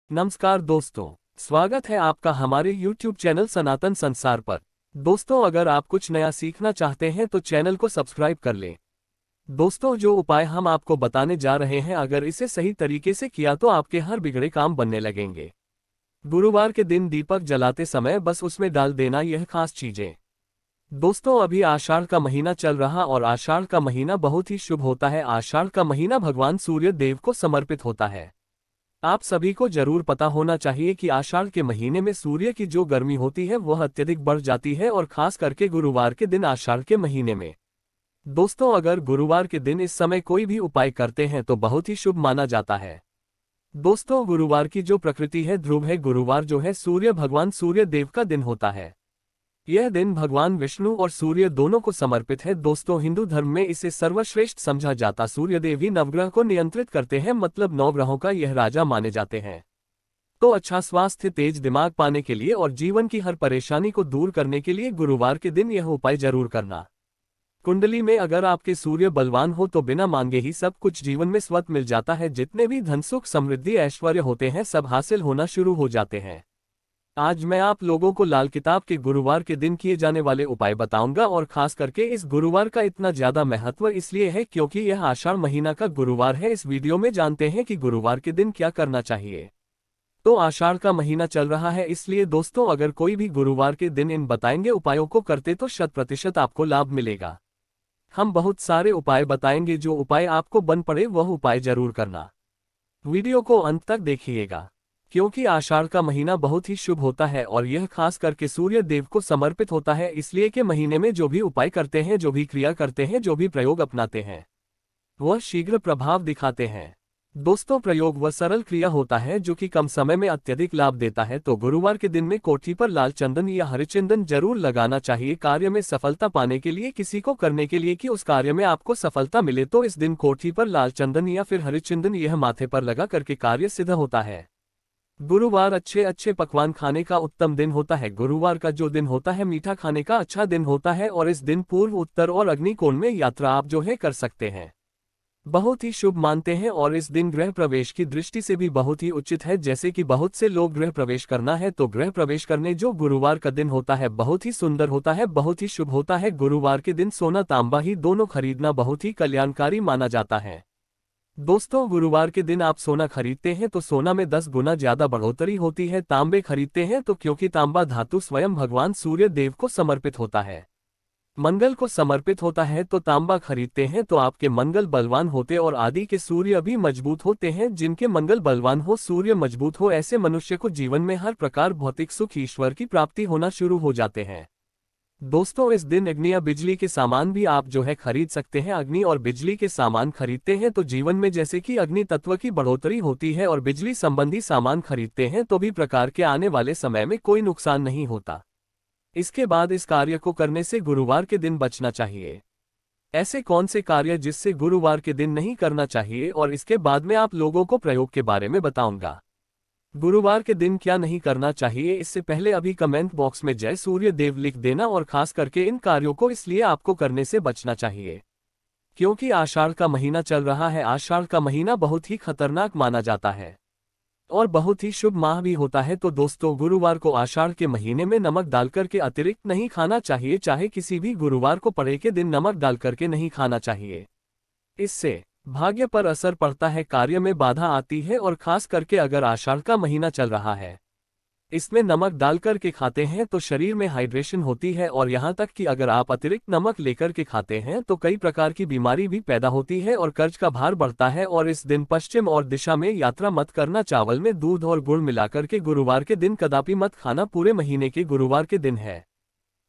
नमस्कार दोस्तों, स्वागत है आपका हमारे YouTube चैनल सनातन संसार पर। दोस्तों, अगर आप कुछ नया सीखना चाहते हैं तो चैनल को सब्सक्राइब कर लें। दोस्तों, जो उपाय हम आपको बताने जा रहे हैं, अगर इसे सही तरीके से किया तो आपके हर बिगड़े काम बनने लगेंगे। गुरुवार के दिन दीपक जलाते समय बस उसमें डाल देना यह खास चीजें। दोस्तों, अभी आषाढ़ का महीना चल रहा और आषाढ़ का महीना बहुत ही शुभ होता है। आषाढ़ का महीना भगवान सूर्य देव को समर्पित होता है। आप सभी को जरूर पता होना चाहिए कि आषाढ़ के महीने में सूर्य की जो गर्मी होती है वह अत्यधिक बढ़ जाती है, और खास करके गुरुवार के दिन आषाढ़ के महीने में। दोस्तों, अगर गुरुवार के दिन इस समय कोई भी उपाय करते हैं तो बहुत ही शुभ माना जाता है। दोस्तों, गुरुवार की जो प्रकृति है ध्रुव है। गुरुवार जो है सूर्य भगवान सूर्य देव का दिन होता है। यह दिन भगवान विष्णु और सूर्य दोनों को समर्पित है। दोस्तों, हिंदू धर्म में इसे सर्वश्रेष्ठ समझा जाता। सूर्य देव ही नवग्रह को नियंत्रित करते हैं, मतलब नौ ग्रहों का यह राजा माने जाते हैं। तो अच्छा स्वास्थ्य, तेज दिमाग पाने के लिए और जीवन की हर परेशानी को दूर करने के लिए गुरुवार के दिन यह उपाय जरूर करना। कुंडली में अगर आपके सूर्य बलवान हो तो बिना मांगे ही सब कुछ जीवन में स्वतः मिल जाता है। जितने भी धन, सुख, समृद्धि, ऐश्वर्य होते हैं सब हासिल होना शुरू हो जाते हैं। आज मैं आप लोगों को लाल किताब के गुरुवार के दिन किए जाने वाले उपाय बताऊंगा, और खास करके इस गुरुवार का इतना ज्यादा महत्व इसलिए है क्योंकि यह आषाढ़ महीना का गुरुवार है। इस वीडियो में जानते हैं कि गुरुवार के दिन क्या करना चाहिए। तो आषाढ़ का महीना चल रहा है, इसलिए दोस्तों अगर कोई भी गुरुवार के दिन इन बताएंगे उपायों को करते तो 100% आपको लाभ मिलेगा। हम बहुत सारे उपाय बताएंगे, जो उपाय आपको बन पड़े वह उपाय जरूर करना। वीडियो को अंत तक देखिएगा, क्योंकि आषाढ़ का महीना बहुत ही शुभ होता है और यह खास करके सूर्य देव को समर्पित होता है। इसलिए के महीने में जो भी उपाय करते हैं, जो भी क्रिया करते हैं, जो भी प्रयोग अपनाते हैं वह शीघ्र प्रभाव दिखाते हैं। दोस्तों, प्रयोग वह सरल क्रिया होता है जो कि कम समय में अत्यधिक लाभ देता है। तो गुरुवार के दिन में कोठी पर लाल चंदन या हरिचंदन जरूर लगाना चाहिए। कार्य में सफलता पाने के लिए, किसी को करने के लिए कि उस कार्य में आपको सफलता मिले, तो इस दिन कोठी पर लाल चंदन या फिर हरिचंदन यह माथे पर लगा करके कार्य सिद्ध होता है। गुरुवार अच्छे अच्छे पकवान खाने का उत्तम दिन होता है। गुरुवार का जो दिन होता है मीठा खाने का अच्छा दिन होता है, और इस दिन पूर्व, उत्तर और अग्निकोण में यात्रा आप जो है कर सकते हैं। बहुत ही शुभ मानते हैं, और इस दिन गृह प्रवेश की दृष्टि से भी बहुत ही उचित है। जैसे कि बहुत से लोग गृह प्रवेश करना है, तो गृह प्रवेश करने जो गुरुवार का दिन होता है बहुत ही सुंदर होता है, बहुत ही शुभ होता है। गुरुवार के दिन सोना तांबा ही दोनों खरीदना बहुत ही कल्याणकारी माना जाता है। दोस्तों, गुरुवार के दिन आप सोना खरीदते हैं तो सोना में 10 गुना ज्यादा बढ़ोतरी होती है। तांबे खरीदते हैं तो क्योंकि तांबा धातु स्वयं भगवान सूर्य देव को समर्पित होता है, मंगल को समर्पित होता है, तो तांबा खरीदते हैं तो आपके मंगल बलवान होते और आदि के सूर्य भी मजबूत होते हैं। जिनके मंगल बलवान हो, सूर्य मजबूत हो, ऐसे मनुष्य को जीवन में हर प्रकार भौतिक सुख, ईश्वर की प्राप्ति होना शुरू हो जाते हैं। दोस्तों, इस दिन अग्नि या बिजली के सामान भी आप जो है खरीद सकते हैं। अग्नि और बिजली के सामान खरीदते हैं तो जीवन में जैसे कि अग्नि तत्व की बढ़ोतरी होती है, और बिजली संबंधी सामान खरीदते हैं तो भी प्रकार के आने वाले समय में कोई नुकसान नहीं होता। इसके बाद इस कार्य को करने से गुरुवार के दिन बचना चाहिए। ऐसे कौन से कार्य जिससे गुरुवार के दिन नहीं करना चाहिए, और इसके बाद में आप लोगों को प्रयोग के बारे में बताऊंगा। गुरुवार के दिन क्या नहीं करना चाहिए, इससे पहले अभी कमेंट बॉक्स में जय सूर्य देव लिख देना, और खास करके इन कार्यों को इसलिए आपको करने से बचना चाहिए क्योंकि आषाढ़ का महीना चल रहा है। आषाढ़ का महीना बहुत ही खतरनाक माना जाता है और बहुत ही शुभ माह भी होता है। तो दोस्तों, गुरुवार को आषाढ़ के महीने में नमक डालकर के अतिरिक्त नहीं खाना चाहिए। चाहे किसी भी गुरुवार को पड़े के दिन नमक डाल करके नहीं खाना चाहिए। इससे भाग्य पर असर पड़ता है, कार्य में बाधा आती है, और खास करके अगर आषाढ़ का महीना चल रहा है, इसमें नमक डाल करके खाते हैं तो शरीर में हाइड्रेशन होती है, और यहाँ तक कि अगर आप अतिरिक्त नमक लेकर के खाते हैं तो कई प्रकार की बीमारी भी पैदा होती है और कर्ज का भार बढ़ता है। और इस दिन पश्चिम और दिशा में यात्रा मत करना। चावल में दूध और गुड़ मिलाकर के गुरुवार के दिन कदापि मत खाना। पूरे महीने के गुरुवार के दिन है,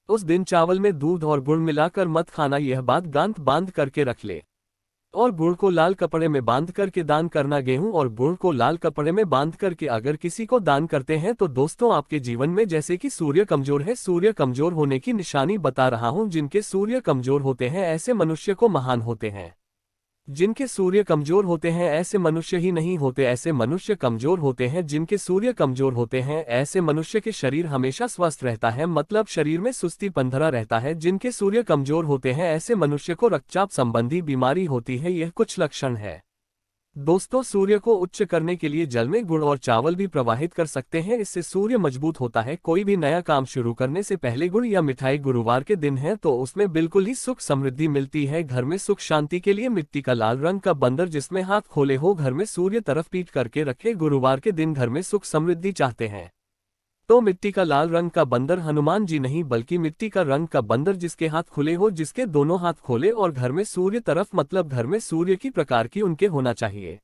उस दिन चावल में दूध और गुड़ मिलाकर मत खाना। यह बात गांठ बांध करके रख ले। और गुड़ को लाल कपड़े में बांध करके दान करना। गेहूं और गुड़ को लाल कपड़े में बांध करके अगर किसी को दान करते हैं तो दोस्तों, आपके जीवन में जैसे कि सूर्य कमजोर है, सूर्य कमजोर होने की निशानी बता रहा हूं। जिनके सूर्य कमजोर होते हैं ऐसे मनुष्य को महान होते हैं। जिनके सूर्य कमजोर होते हैं ऐसे मनुष्य ही नहीं होते, ऐसे मनुष्य कमजोर होते हैं। जिनके सूर्य कमजोर होते हैं ऐसे मनुष्य के शरीर हमेशा स्वस्थ रहता है, मतलब शरीर में सुस्ती पंधरा रहता है। जिनके सूर्य कमजोर होते हैं ऐसे मनुष्य को रक्तचाप संबंधी बीमारी होती है। यह कुछ लक्षण है। दोस्तों सूर्य को उच्च करने के लिए जल में गुड़ और चावल भी प्रवाहित कर सकते हैं, इससे सूर्य मजबूत होता है। कोई भी नया काम शुरू करने से पहले गुड़ या मिठाई गुरुवार के दिन है तो उसमें बिल्कुल ही सुख समृद्धि मिलती है। घर में सुख शांति के लिए मिट्टी का लाल रंग का बंदर जिसमें हाथ खोले हो घर में सूर्य तरफ पीठ करके रखे। गुरुवार के दिन घर में सुख समृद्धि चाहते हैं तो मिट्टी का लाल रंग का बंदर हनुमान जी नहीं बल्कि मिट्टी का रंग का बंदर जिसके हाथ खुले हो, जिसके दोनों हाथ खोले और घर में सूर्य तरफ मतलब घर में सूर्य की प्रकार की उनके होना चाहिए।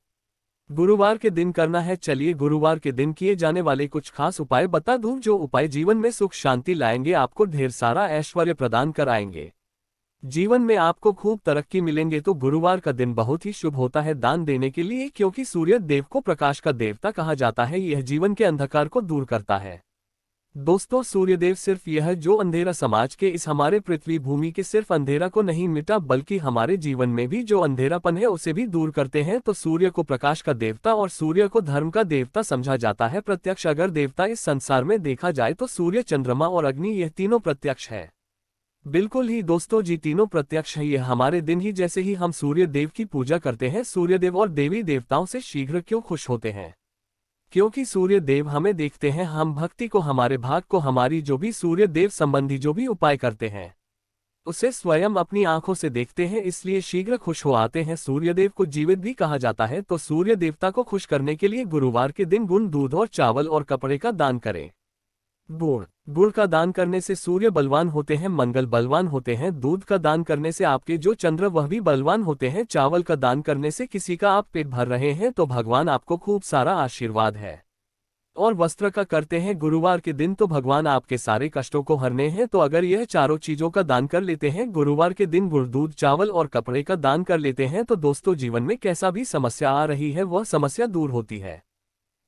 गुरुवार के दिन करना है। चलिए गुरुवार के दिन किए जाने वाले कुछ खास उपाय बता दूं जो उपाय जीवन में सुख शांति लाएंगे, आपको ढेर सारा ऐश्वर्य प्रदान कराएंगे, जीवन में आपको खूब तरक्की मिलेंगे। तो गुरुवार का दिन बहुत ही शुभ होता है दान देने के लिए, क्योंकि सूर्य देव को प्रकाश का देवता कहा जाता है। यह जीवन के अंधकार को दूर करता है। दोस्तों सूर्यदेव सिर्फ यह जो अंधेरा समाज के इस हमारे पृथ्वी भूमि के सिर्फ अंधेरा को नहीं मिटा बल्कि हमारे जीवन में भी जो अंधेरापन है उसे भी दूर करते हैं। तो सूर्य को प्रकाश का देवता और सूर्य को धर्म का देवता समझा जाता है। प्रत्यक्ष अगर देवता इस संसार में देखा जाए तो सूर्य, चंद्रमा और अग्नि यह तीनों प्रत्यक्ष है। बिल्कुल ही दोस्तों जी, तीनों प्रत्यक्ष है। यह हमारे दिन ही जैसे ही हम सूर्य देव की पूजा करते हैं, सूर्यदेव और देवी देवताओं से शीघ्र क्यों खुश होते हैं? क्योंकि सूर्य देव हमें देखते हैं, हम भक्ति को, हमारे भाग को, हमारी जो भी सूर्य देव संबंधी जो भी उपाय करते हैं उसे स्वयं अपनी आंखों से देखते हैं, इसलिए शीघ्र खुश हो आते हैं। सूर्यदेव को जीवित भी कहा जाता है। तो सूर्य देवता को खुश करने के लिए गुरुवार के दिन गुड़, दूध और चावल और कपड़े का दान करें। गुड़ का दान करने से सूर्य बलवान होते हैं, मंगल बलवान होते हैं। दूध का दान करने से आपके जो चंद्र वह भी बलवान होते हैं। चावल का दान करने से किसी का आप पेट भर रहे हैं तो भगवान आपको खूब सारा आशीर्वाद है। और वस्त्र का करते हैं गुरुवार के दिन तो भगवान आपके सारे कष्टों को हरने हैं। तो अगर यह चारों चीजों का दान कर लेते हैं गुरुवार के दिन, गुड़, दूध, चावल और कपड़े का दान कर लेते हैं, तो दोस्तों जीवन में कैसा भी समस्या आ रही है वह समस्या दूर होती है।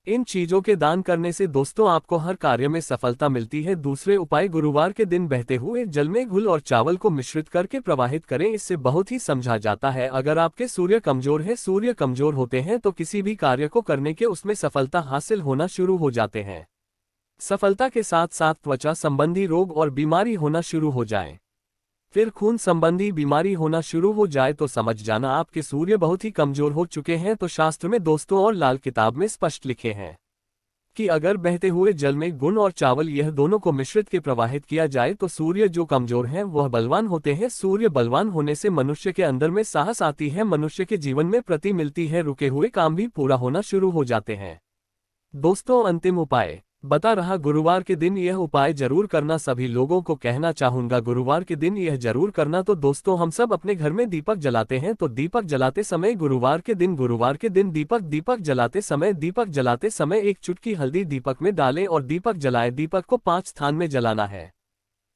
इन चीजों के दान करने से दोस्तों आपको हर कार्य में सफलता मिलती है। दूसरे उपाय, गुरुवार के दिन बहते हुए जल में गुड़ और चावल को मिश्रित करके प्रवाहित करें। इससे बहुत ही समझा जाता है अगर आपके सूर्य कमजोर होते हैं तो किसी भी कार्य को करने के उसमें सफलता हासिल होना शुरू हो जाते हैं। सफलता के साथ साथ त्वचा संबंधी रोग और बीमारी होना शुरू हो जाए, फिर खून संबंधी बीमारी होना शुरू हो जाए तो समझ जाना आपके सूर्य बहुत ही कमजोर हो चुके हैं। तो शास्त्र में दोस्तों और लाल किताब में स्पष्ट लिखे हैं कि अगर बहते हुए जल में गुड़ और चावल यह दोनों को मिश्रित के प्रवाहित किया जाए तो सूर्य जो कमजोर हैं वह बलवान होते हैं। सूर्य बलवान होने से मनुष्य के अंदर में साहस आती है, मनुष्य के जीवन में प्रगति मिलती है, रुके हुए काम भी पूरा होना शुरू हो जाते हैं। दोस्तों अंतिम उपाय बता रहा, गुरुवार के दिन यह उपाय जरूर करना। सभी लोगों को कहना चाहूंगा गुरुवार के दिन यह जरूर करना। तो दोस्तों हम सब अपने घर में दीपक जलाते हैं, तो दीपक जलाते समय गुरुवार के दिन दीपक जलाते समय एक चुटकी हल्दी दीपक में डालें और दीपक जलाएं। दीपक को 5 स्थान में जलाना है।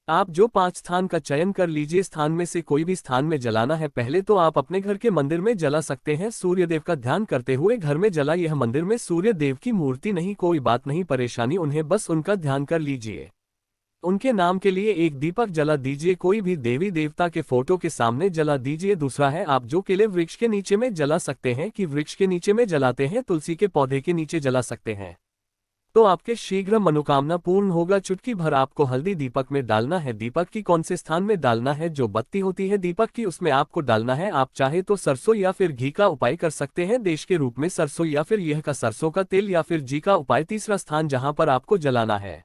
आप जो 5 स्थान का चयन कर लीजिए, स्थान में से कोई भी स्थान में जलाना है। पहले तो आप अपने घर के मंदिर में जला सकते हैं, सूर्यदेव का ध्यान करते हुए घर में जला। यह मंदिर में सूर्य देव की मूर्ति नहीं, कोई बात नहीं परेशानी, उन्हें बस उनका ध्यान कर लीजिए, उनके नाम के लिए एक दीपक जला दीजिए। कोई भी देवी देवता के फोटो के सामने जला दीजिए। दूसरा है, आप जो केले वृक्ष के नीचे में जला सकते हैं कि वृक्ष के नीचे में जलाते हैं, तुलसी के पौधे के नीचे जला सकते हैं, तो आपके शीघ्र मनोकामना पूर्ण होगा। चुटकी भर आपको हल्दी दीपक में डालना है। दीपक की कौन से स्थान में डालना है? जो बत्ती होती है दीपक की उसमें आपको डालना है। आप चाहे तो सरसों या फिर घी का उपाय कर सकते हैं, देश के रूप में सरसों या फिर यह का सरसों का तेल या फिर घी का उपाय। तीसरा स्थान जहां पर आपको जलाना है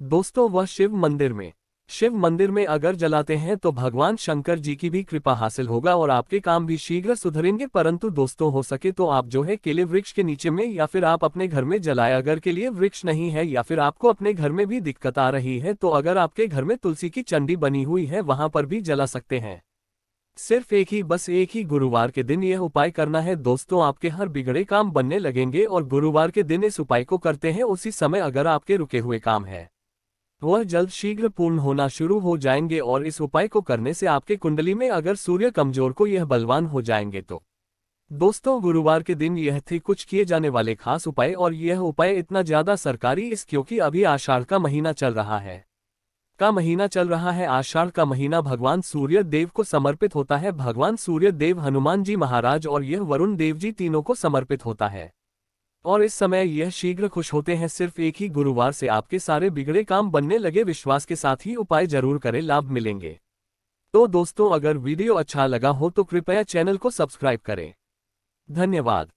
दोस्तों वह शिव मंदिर में अगर जलाते हैं तो भगवान शंकर जी की भी कृपा हासिल होगा और आपके काम भी शीघ्र सुधरेंगे। परंतु दोस्तों हो सके तो आप जो है केले वृक्ष के नीचे में या फिर आप अपने घर में जलाए। अगर केले वृक्ष नहीं है या फिर आपको अपने घर में भी दिक्कत आ रही है तो अगर आपके घर में तुलसी की चंडी बनी हुई है वहां पर भी जला सकते हैं। सिर्फ एक ही गुरुवार के दिन यह उपाय करना है दोस्तों, आपके हर बिगड़े काम बनने लगेंगे। और गुरुवार के दिन इस उपाय को करते हैं उसी समय अगर आपके रुके हुए काम है वह जल्द शीघ्र पूर्ण होना शुरू हो जाएंगे। और इस उपाय को करने से आपके कुंडली में अगर सूर्य कमजोर को यह बलवान हो जाएंगे। तो दोस्तों गुरुवार के दिन यह थे कुछ किए जाने वाले खास उपाय। और यह उपाय इतना ज्यादा सरकारी क्योंकि अभी आषाढ़ का महीना चल रहा है। आषाढ़ का महीना भगवान सूर्य देव को समर्पित होता है। भगवान सूर्य देव, हनुमान जी महाराज और यह वरुण देव जी तीनों को समर्पित होता है। और इस समय यह शीघ्र खुश होते हैं। सिर्फ एक ही गुरुवार से आपके सारे बिगड़े काम बनने लगे। विश्वास के साथ ही उपाय जरूर करें, लाभ मिलेंगे। तो दोस्तों अगर वीडियो अच्छा लगा हो तो कृपया चैनल को सब्सक्राइब करें। धन्यवाद।